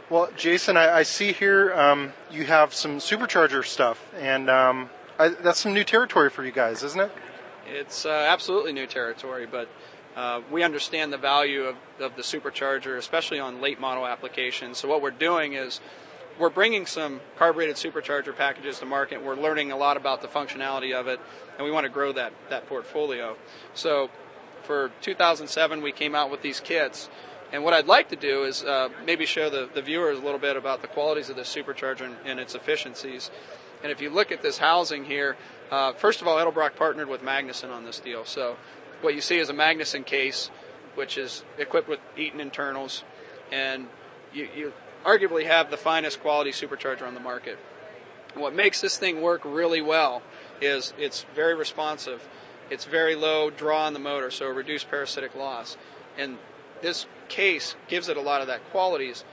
Well, Jason, I see here you have some Supercharger stuff, and that's some new territory for you guys, isn't it? It's absolutely new territory, but we understand the value of the Supercharger, especially on late model applications. So what we're doing is we're bringing some carbureted Supercharger packages to market. We're learning a lot about the functionality of it, and we want to grow that portfolio. So for 2007, we came out with these kits. And what I'd like to do is maybe show the viewers a little bit about the qualities of the Supercharger and its efficiencies. And if you look at this housing here, first of all, Edelbrock partnered with Magnuson on this deal. So what you see is a Magnuson case, which is equipped with Eaton internals, and you arguably have the finest quality Supercharger on the market. And what makes this thing work really well is it's very responsive. It's very low draw on the motor, so reduced parasitic loss. And this case gives it a lot of that qualities.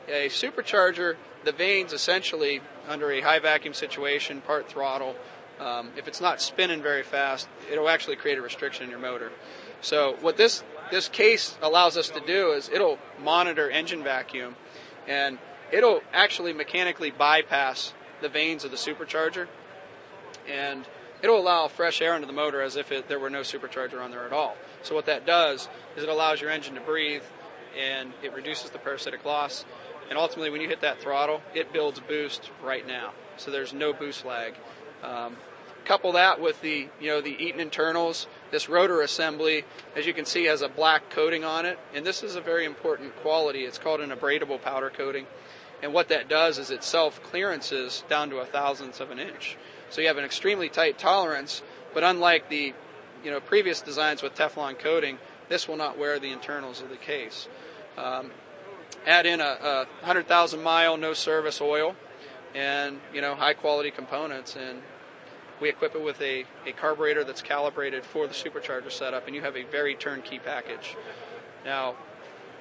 A Supercharger, the vanes essentially, under a high vacuum situation, part throttle, if it's not spinning very fast, it'll actually create a restriction in your motor. So what this case allows us to do is it'll monitor engine vacuum, and it'll actually mechanically bypass the vanes of the Supercharger, and it'll allow fresh air into the motor as if there were no Supercharger on there at all. So what that does is it allows your engine to breathe, and it reduces the parasitic loss. And ultimately, when you hit that throttle, it builds boost right now. So there's no boost lag. Couple that with the Eaton internals. This rotor assembly, as you can see, has a black coating on it, and this is a very important quality. It's called an abradable powder coating, and what that does is it self-clearances down to a thousandth of an inch. So you have an extremely tight tolerance, but unlike the previous designs with Teflon coating, this will not wear the internals of the case. Add in a 100,000 mile no service oil, and high quality components, and we equip it with a carburetor that's calibrated for the Supercharger setup, and you have a very turnkey package. Now,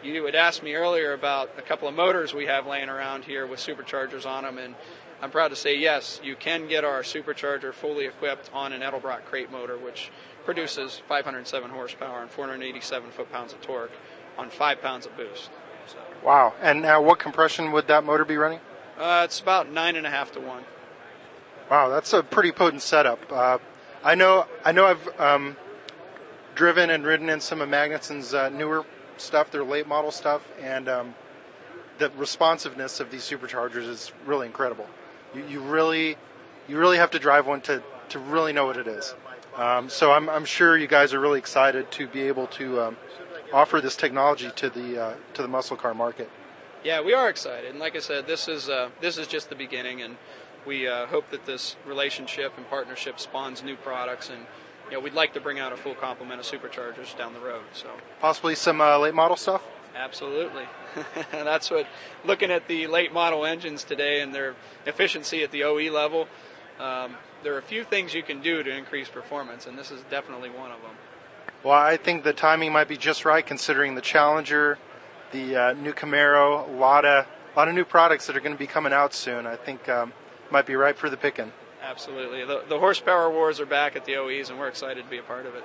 you had asked me earlier about a couple of motors we have laying around here with Superchargers on them, and I'm proud to say yes, you can get our Supercharger fully equipped on an Edelbrock crate motor, which produces 507 horsepower and 487 foot-pounds of torque on 5 pounds of boost. So, wow. And what compression would that motor be running? It's about 9.5 to 1. Wow, that's a pretty potent setup. I know I've driven and ridden in some of Magnuson's newer stuff, their late model stuff, and the responsiveness of these Superchargers is really incredible. You really have to drive one to really know what it is. So I'm sure you guys are really excited to be able to offer this technology to the muscle car market. Yeah, we are excited, and like I said, this is just the beginning, and we hope that this relationship and partnership spawns new products, and we'd like to bring out a full complement of Superchargers down the road. So possibly some late model stuff. Absolutely. That's what, looking at the late model engines today and their efficiency at the OE level, there are a few things you can do to increase performance, and this is definitely one of them. Well, I think the timing might be just right, considering the Challenger, the new Camaro, a lot of new products that are going to be coming out soon. I think might be right for the picking. Absolutely. The horsepower wars are back at the OEs, and we're excited to be a part of it.